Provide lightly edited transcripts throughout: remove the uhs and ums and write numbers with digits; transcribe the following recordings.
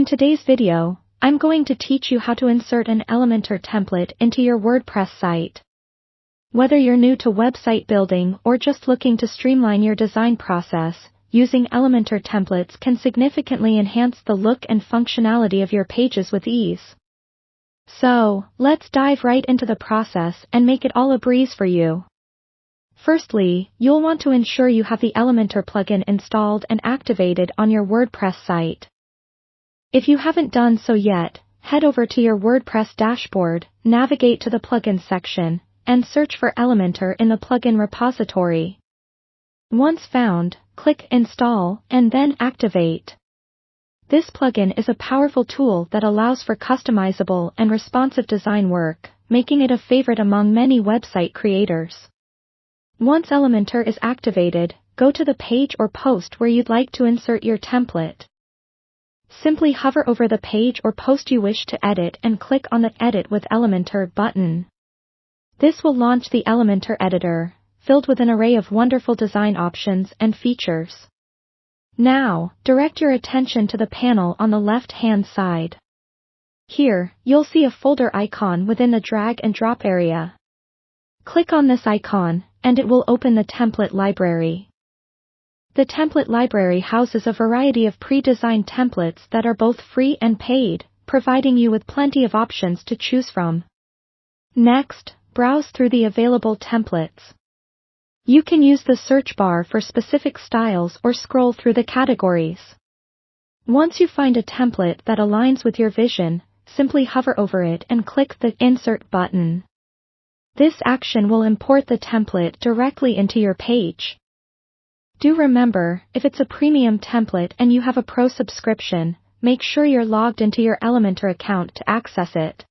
today's video, I'm going to teach you how to insert an Elementor template into your WordPress site. Whether you're new to website building or just looking to streamline your design process, using Elementor templates can significantly enhance the look and functionality of your pages with ease. So, let's dive right into the process and make it all a breeze for you. Firstly, you'll want to ensure you have the Elementor plugin installed and activated on your WordPress site. If you haven't done so yet, head over to your WordPress dashboard, navigate to the plugin section, and search for Elementor in the plugin repository. Once found, click Install and then Activate. This plugin is a powerful tool that allows for customizable and responsive design work, making it a favorite among many website creators. Once Elementor is activated, go to the page or post where you'd like to insert your template. Simply hover over the page or post you wish to edit and click on the Edit with Elementor button. This will launch the Elementor editor, filled with an array of wonderful design options and features. Now, direct your attention to the panel on the left-hand side. Here, you'll see a folder icon within the drag and drop area. Click on this icon, and it will open the template library. The template library houses a variety of pre-designed templates that are both free and paid, providing you with plenty of options to choose from. Next, browse through the available templates. You can use the search bar for specific styles or scroll through the categories. Once you find a template that aligns with your vision, simply hover over it and click the Insert button. This action will import the template directly into your page. Do remember, if it's a premium template and you have a pro subscription, make sure you're logged into your Elementor account to access it.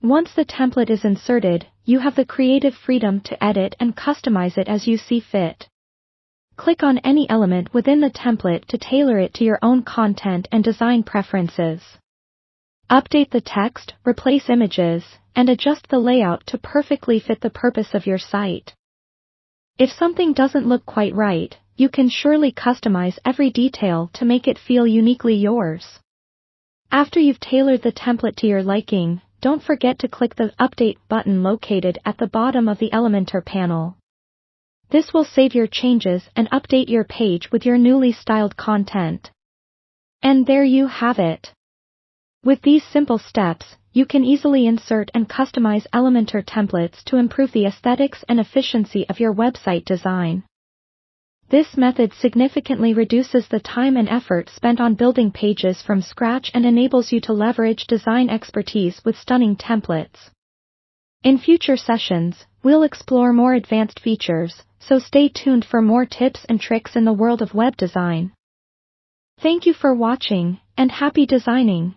Once the template is inserted, you have the creative freedom to edit and customize it as you see fit. Click on any element within the template to tailor it to your own content and design preferences. Update the text, replace images, and adjust the layout to perfectly fit the purpose of your site. If something doesn't look quite right, you can surely customize every detail to make it feel uniquely yours. After you've tailored the template to your liking, don't forget to click the Update button located at the bottom of the Elementor panel. This will save your changes and update your page with your newly styled content. And there you have it. With these simple steps, you can easily insert and customize Elementor templates to improve the aesthetics and efficiency of your website design. This method significantly reduces the time and effort spent on building pages from scratch and enables you to leverage design expertise with stunning templates. In future sessions, we'll explore more advanced features, so stay tuned for more tips and tricks in the world of web design. Thank you for watching, and happy designing!